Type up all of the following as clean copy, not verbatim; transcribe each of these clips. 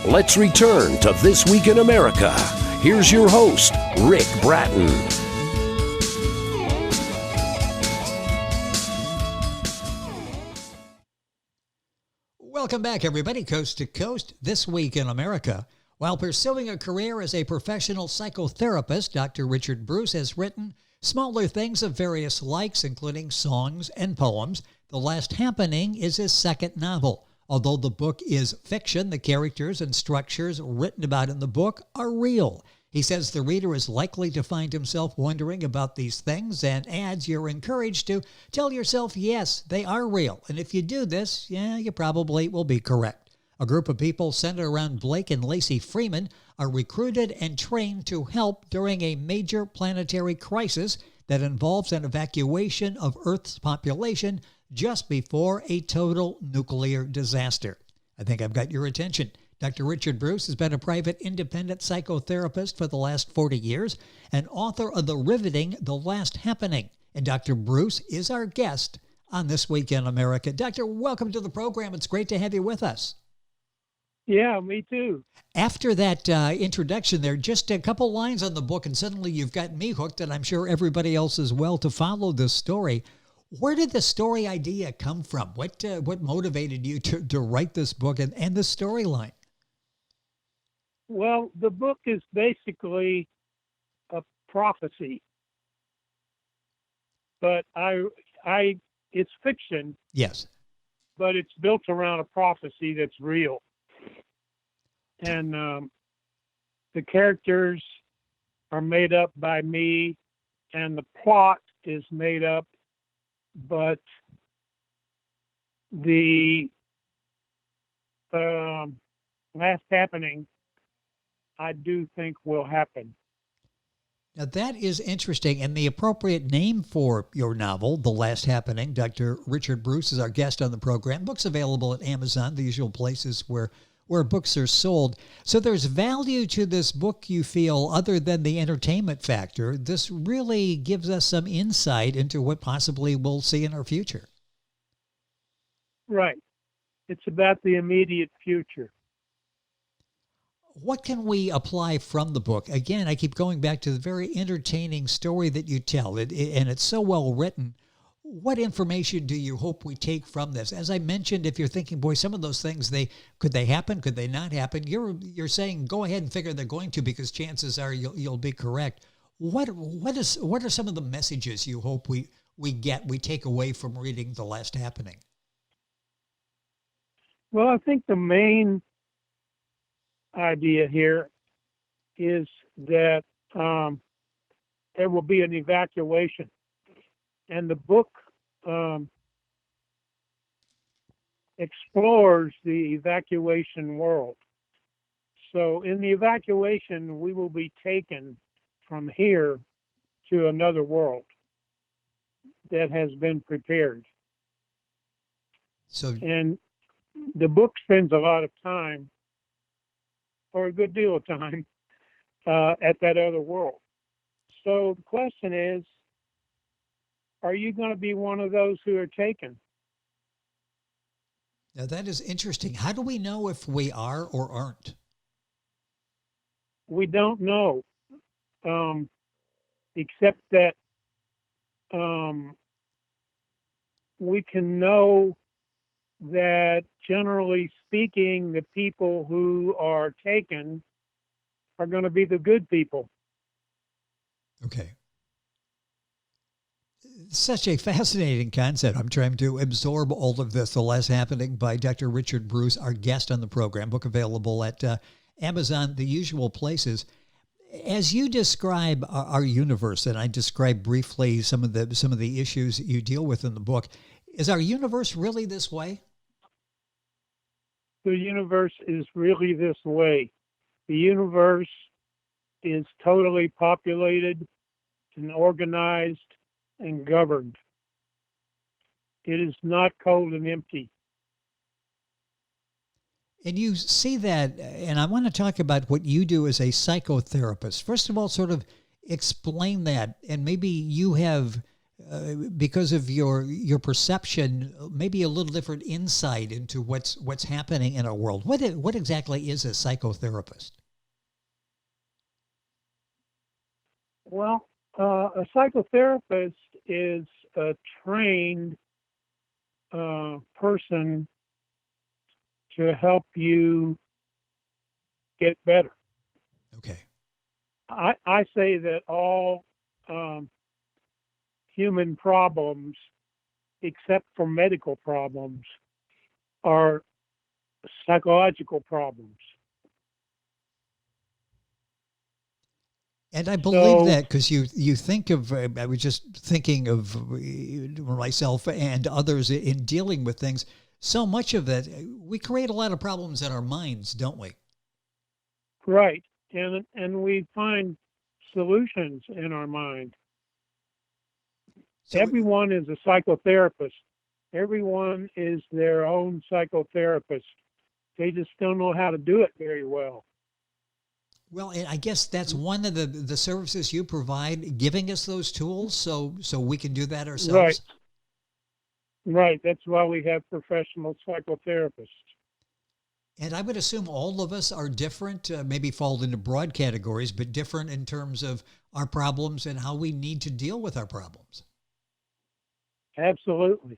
Let's return to This Week in America. Here's your host, Rick Bratton. Welcome back, everybody, coast to coast, This Week in America. While pursuing a career as a professional psychotherapist, Dr. Richard Bruce has written smaller things of various likes, including songs and poems. The Last Happening is his second novel. Although the book is fiction, the characters and structures written about in the book are real. He says the reader is likely to find himself wondering about these things and adds you're encouraged to tell yourself, yes, they are real. And if you do this, you probably will be correct. A group of people centered around Blake and Lacey Freeman are recruited and trained to help during a major planetary crisis that involves an evacuation of Earth's population just before a total nuclear disaster. I think I've got your attention. Dr. Richard Bruce has been a private independent psychotherapist for the last 40 years and author of the riveting The Last Happening. And Dr. Bruce is our guest on This Week in America. Doctor, welcome to the program. It's great to have you with us. Yeah, me too. After that introduction there, just a couple lines on the book, and suddenly you've got me hooked, and I'm sure everybody else as well, to follow this story. Where did the story idea come from? What motivated you to write this book and the storyline? Well, the book is basically a prophecy, but it's fiction. Yes. But it's built around a prophecy that's real. And the characters are made up by me, and the plot is made up, but the last happening, I do think will happen. Now that is interesting, and the appropriate name for your novel, The Last Happening. Dr. Richard Bruce is our guest on the program. Books available at Amazon, the usual places where books are sold. So there's value to this book, you feel, other than the entertainment factor. This really gives us some insight into what possibly we'll see in our future. Right. It's about the immediate future. What can we apply from the book? Again, I keep going back to the very entertaining story that you tell, and it's so well written. What information do you hope we take from this? As I mentioned, if you're thinking, boy, some of those things, could they happen? Could they not happen? You're saying go ahead and figure they're going to, because chances are you'll be correct. What are some of the messages you hope we take away from reading The Last Happening? Well, I think the main idea here is that there will be an evacuation, and the book explores the evacuation world. So in the evacuation, we will be taken from here to another world that has been prepared. And the book spends a lot of time, or a good deal of time, at that other world. So the question is, are you going to be one of those who are taken? Now that is interesting. How do we know if we are or aren't? We don't know, except that we can know that, generally speaking, the people who are taken are going to be the good people. Okay. Such a fascinating concept. I'm trying to absorb all of this. The Last Happening by Dr. Richard Bruce, our guest on the program. Book available at Amazon, the usual places. As you describe our universe, and I describe briefly some of the issues that you deal with in the book, is our universe really this way? The universe is really this way. The universe is totally populated and organized and governed. It is not cold and empty. And you see that, and I want to talk about what you do as a psychotherapist. First of all, sort of explain that, and maybe you have because of your perception, maybe a little different insight into what's happening in our world. What exactly is a psychotherapist? Well, a psychotherapist is a trained person to help you get better. Okay. I say that all human problems, except for medical problems, are psychological problems. And I believe So, that because you think of, I was just thinking of myself and others in dealing with things. So much of it, we create a lot of problems in our minds, don't we? right, and we find solutions in our mind. So, Everyone is a psychotherapist. Everyone is their own psychotherapist. They just don't know how to do it very well. well, and I guess that's one of the services you provide, giving us those tools so we can do that Right, ourselves. right. That's why we have professional psychotherapists. And I would assume all of us are different, maybe fall into broad categories, but different in terms of our problems and how we need to deal with our problems. Absolutely.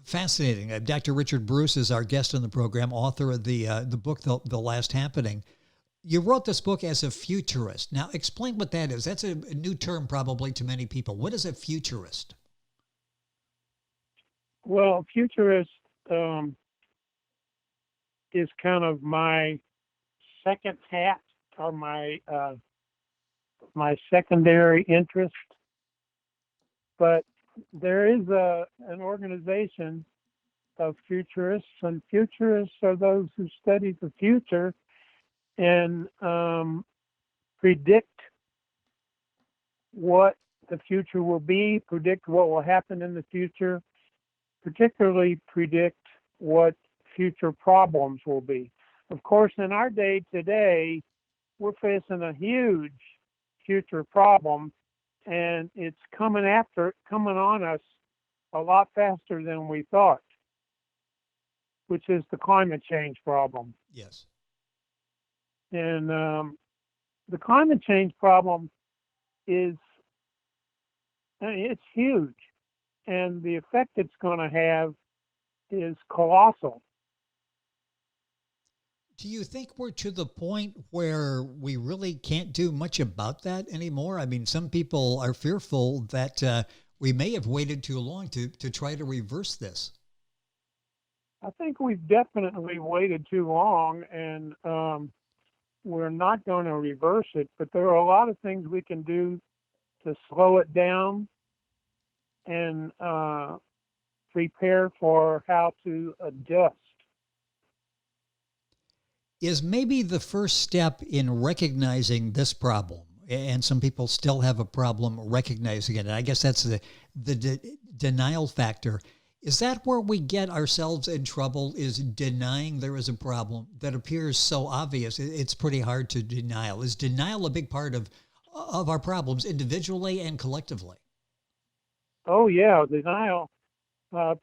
Fascinating. Dr. Richard Bruce is our guest on the program, author of the book, The Last Happening. You wrote this book as a futurist. Now, explain what that is. That's a new term probably to many people. What is a futurist? Well, futurist is kind of my second hat or my secondary interest. But there is an organization of futurists, and futurists are those who study the future and predict what the future will be, predict what will happen in the future, particularly predict what future problems will be. Of course, in our day today, we're facing a huge future problem, and it's coming on us a lot faster than we thought, which is the climate change problem. Yes. And the climate change problem is, it's huge, and the effect it's going to have is colossal. Do you think we're to the point where we really can't do much about that anymore? I mean, some people are fearful that we may have waited too long to try to reverse this. I think we've definitely waited too long, and we're not going to reverse it, but there are a lot of things we can do to slow it down and prepare for how to adjust. Is maybe the first step in recognizing this problem, and some people still have a problem recognizing it. And I guess that's the denial factor. Is that where we get ourselves in trouble, is denying there is a problem that appears so obvious it's pretty hard to deny? Is denial a big part of our problems individually and collectively? Oh, yeah, denial.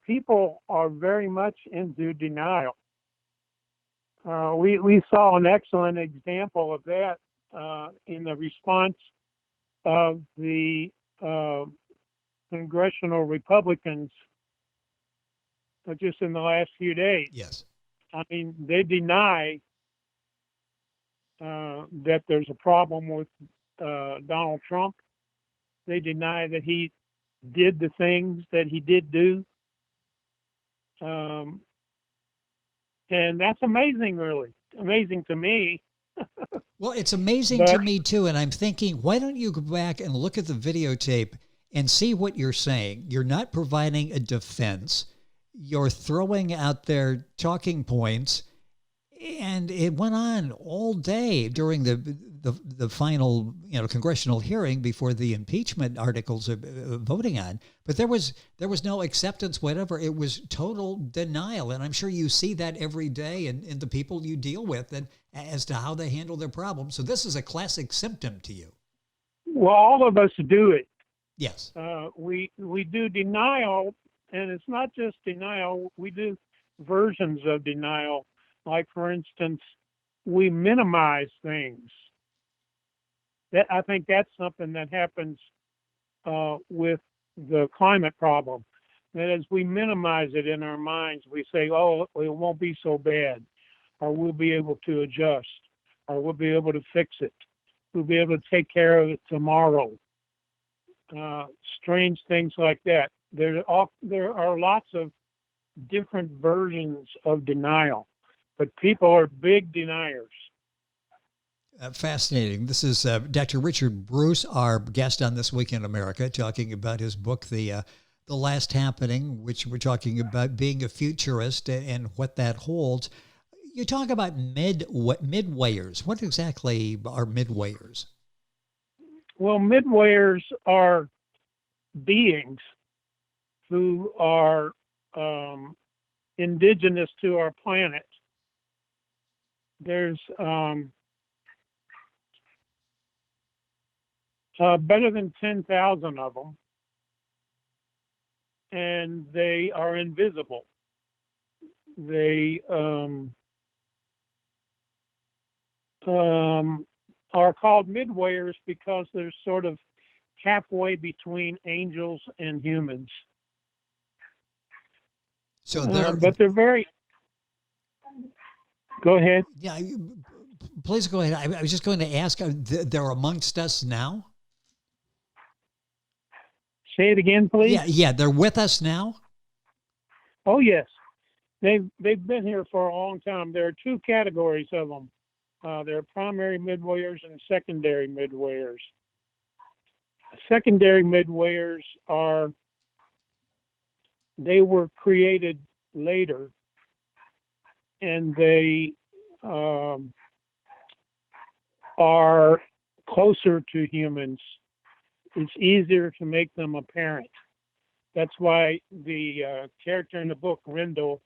People are very much into denial. We saw an excellent example of that in the response of the congressional Republicans just in the last few days. Yes. I mean, they deny that there's a problem with Donald Trump. They deny that he did the things that he did do. And that's amazing, really. Amazing to me. Well, it's amazing to me too. And I'm thinking, why don't you go back and look at the videotape and see what you're saying? You're not providing a defense. You're throwing out their talking points. And it went on all day during the final, congressional hearing before the impeachment articles are voting on. But there was no acceptance, whatever. It was total denial. And I'm sure you see that every day in the people you deal with and as to how they handle their problems. So this is a classic symptom to you. Well, all of us do it. Yes. We do denial, and it's not just denial. We do versions of denial. Like, for instance, we minimize things. That, I think that's something that happens with the climate problem. That as we minimize it in our minds, we say, "Oh, it won't be so bad," or "We'll be able to adjust," or "We'll be able to fix it." We'll be able to take care of it tomorrow. Strange things like that. There are lots of different versions of denial, but people are big deniers. Fascinating. This is Dr. Richard Bruce, our guest on This Week in America, talking about his book, The Last Happening, which we're talking about being a futurist and what that holds. You talk about midwayers. What exactly are midwayers? Well, midwayers are beings who are indigenous to our planet. There's better than 10,000 of them, and they are invisible. They are called midwayers because they're sort of halfway between angels and humans. So but they're very. Go ahead. Yeah, please go ahead. I was just going to ask, they're amongst us now? Say it again, please. Yeah, they're with us now? Oh, yes. They've been here for a long time. There are two categories of them. There are primary midwayers and secondary midwayers. Secondary midwayers they were created later, and they are closer to humans. It's easier to make them apparent. That's why the character in the book, Rendell,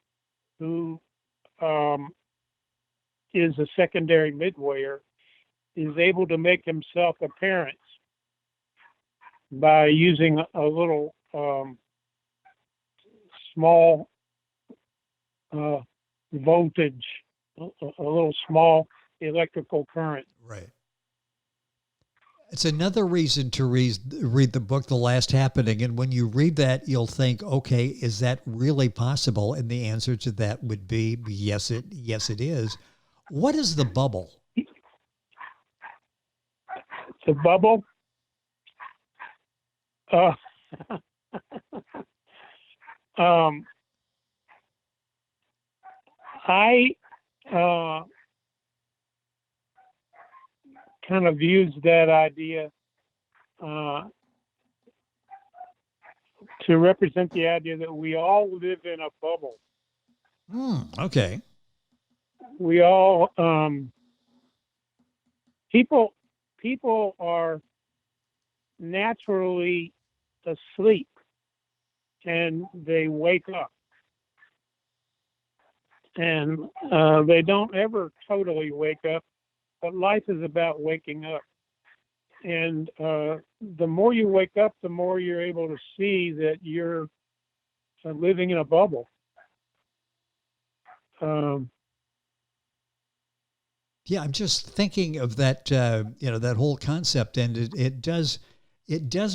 who is a secondary midwayer, is able to make himself apparent by using a little small voltage, a little small electrical current. Right. It's another reason to read the book, The Last Happening. And when you read that, you'll think, okay, is that really possible? And the answer to that would be yes, it is. What is the bubble? The bubble? I kind of used that idea to represent the idea that we all live in a bubble. Okay. We all people are naturally asleep and they wake up, and they don't ever totally wake up, but life is about waking up. And the more you wake up, the more you're able to see that you're living in a bubble. Yeah, I'm just thinking of that, that whole concept, and it does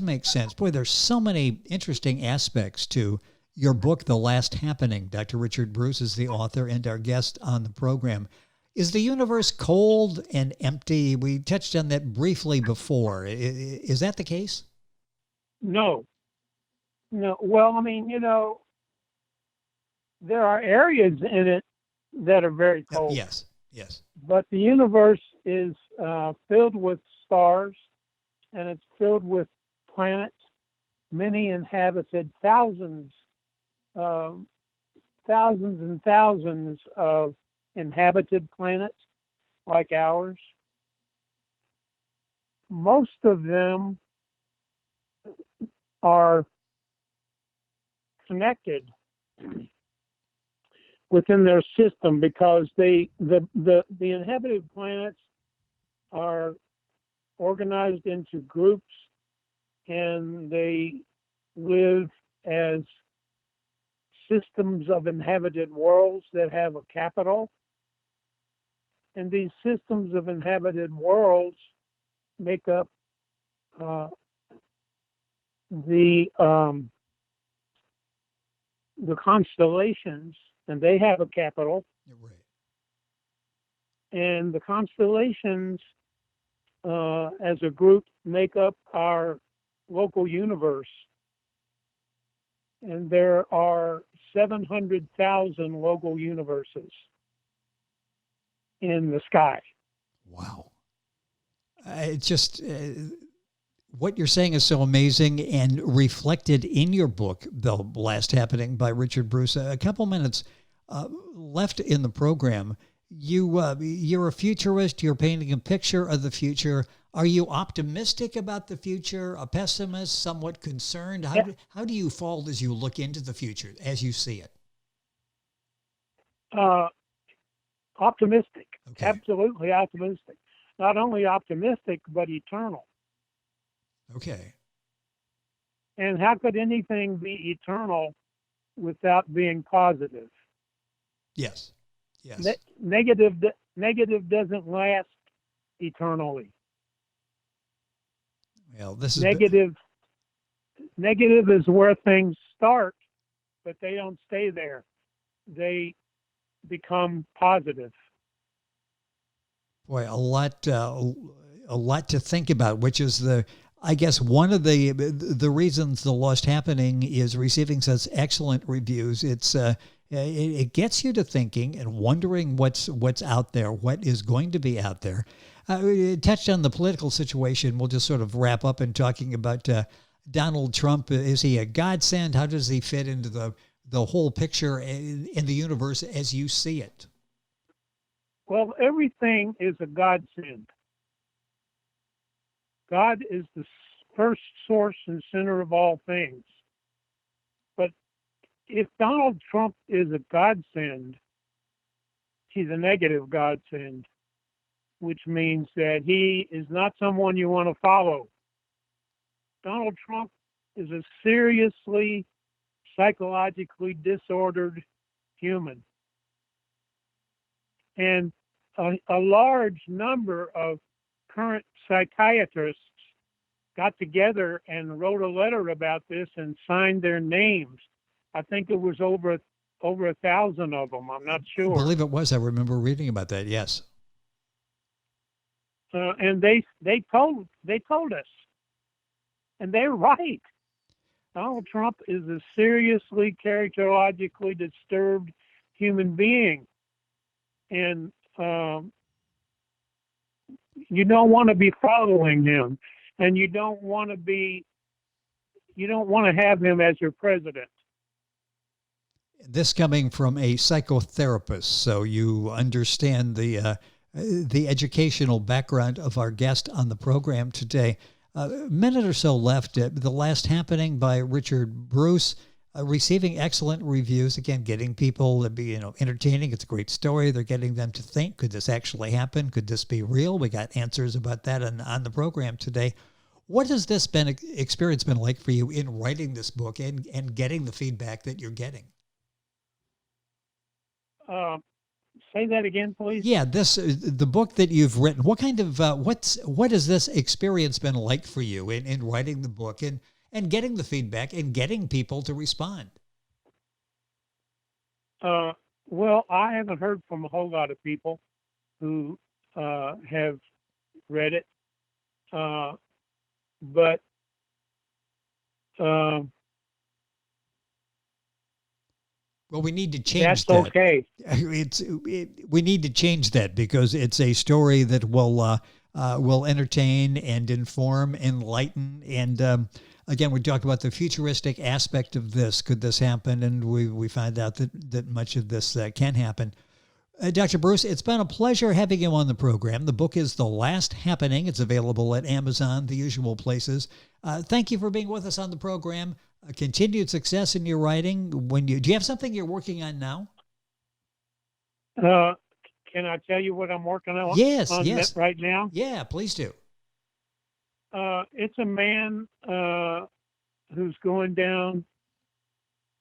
make sense. Boy, there's so many interesting aspects to your book, The Last Happening. Dr. Richard Bruce is the author and our guest on the program. Is the universe cold and empty? We touched on that briefly before. Is that the case? No. Well, I mean, there are areas in it that are very cold. Yes. But the universe is filled with stars, and it's filled with planets, many inhabited, thousands and thousands of inhabited planets like ours. Most of them are connected within their system because the inhabited planets are organized into groups and they live as systems of inhabited worlds that have a capital. And these systems of inhabited worlds make up the constellations, and they have a capital. Right. And the constellations, as a group, make up our local universe. And there are 700,000 local universes in the sky. Wow. It's just what you're saying is so amazing and reflected in your book, The Last Happening by Richard Bruce. A couple minutes left in the program. You're a futurist. You're painting a picture of the future. Are you optimistic about the future, a pessimist, somewhat concerned? How do you fall as you look into the future, as you see it? Optimistic. Okay. Absolutely optimistic. Not only optimistic, but eternal. Okay. And how could anything be eternal without being positive? Yes. Yes. Negative doesn't last eternally. Well, this is negative is where things start, but they don't stay there. They become positive. Boy, a lot to think about, which is I guess one of the reasons The Lost Happening is receiving such excellent reviews. It gets you to thinking and wondering what's out there, what is going to be out there. We touched on the political situation. We'll just sort of wrap up in talking about Donald Trump. Is he a godsend? How does he fit into the whole picture in the universe as you see it? Well, everything is a godsend. God is the first source and center of all things. But if Donald Trump is a godsend, he's a negative godsend, which means that he is not someone you want to follow. Donald Trump is a seriously psychologically disordered human. And a large number of current psychiatrists got together and wrote a letter about this and signed their names. I think it was over 1,000 of them. I'm not sure. I believe it was. I remember reading about that. Yes. And they told us, and they're right. Donald Trump is a seriously characterologically disturbed human being, and you don't want to be following him, and you don't want to have him as your president. This coming from a psychotherapist, so you understand the educational background of our guest on the program today. A minute or so left. The Last Happening by Richard Bruce, receiving excellent reviews. Again, getting people to be entertaining. It's a great story. They're getting them to think, could this actually happen? Could this be real? We got answers about that on the program today. What has this experience been like for you in writing this book and getting the feedback that you're getting? Say that again, please. Yeah, the book that you've written. What kind of what has this experience been like for you in writing the book and getting the feedback and getting people to respond? Well, I haven't heard from a whole lot of people who have read it, but well, we need to change that's that. okay. We need to change that because it's a story that will entertain and inform, enlighten, and again, we talk about the futuristic aspect of this. Could this happen? And we find out that much of this can happen. Dr. Bruce, it's been a pleasure having you on the program. The book is The Last Happening. It's available at Amazon, the usual places. Thank you for being with us on the program. Continued success in your writing. Do you have something you're working on now? Can I tell you what I'm working on? Yes. Right now? Yeah, please do. It's a man who's going down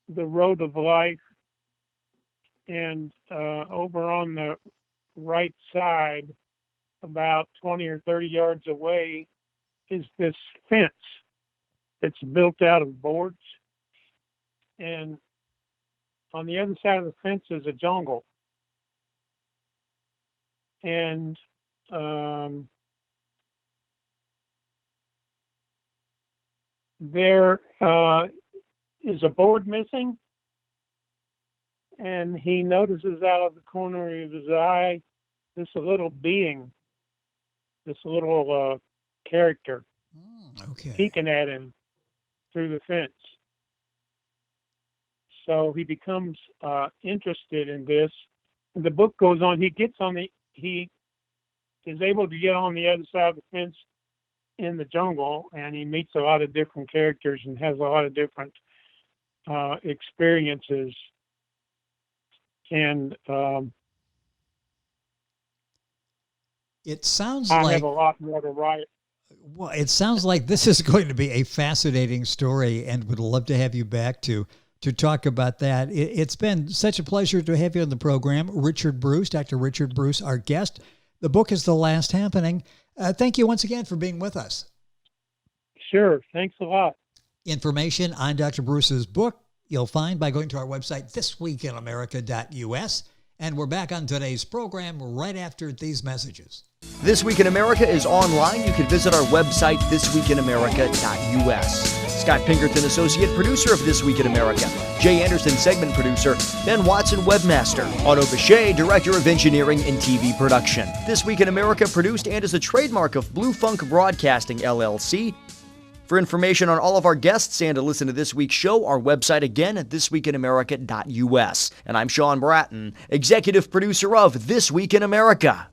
the road of life, and over on the right side, about 20 or 30 yards away, is this fence that's built out of boards. And on the other side of the fence is a jungle. And there is a board missing, and he notices out of the corner of his eye this little being, this little character Okay. peeking at him through the fence. So he becomes interested in this. And the book goes on. He is able to get on the other side of the fence in the jungle, and he meets a lot of different characters and has a lot of different experiences. And It sounds I like have a lot more to write. Well, it sounds like this is going to be a fascinating story, and would love to have you back to talk about that. It's been such a pleasure to have you on the program, Richard Bruce, Dr. Richard Bruce, our guest. The book is The Last Happening. Thank you once again for being with us. Sure. Thanks a lot. Information on Dr. Bruce's book you'll find by going to our website, thisweekinamerica.us. And we're back on today's program right after these messages. This Week in America is online. You can visit our website, thisweekinamerica.us. Scott Pinkerton, associate producer of This Week in America. Jay Anderson, segment producer. Ben Watson, webmaster. Otto Bechet, director of engineering and TV production. This Week in America produced and is a trademark of Blue Funk Broadcasting, LLC. For information on all of our guests and to listen to this week's show, our website again at thisweekinamerica.us. And I'm Sean Bratton, executive producer of This Week in America.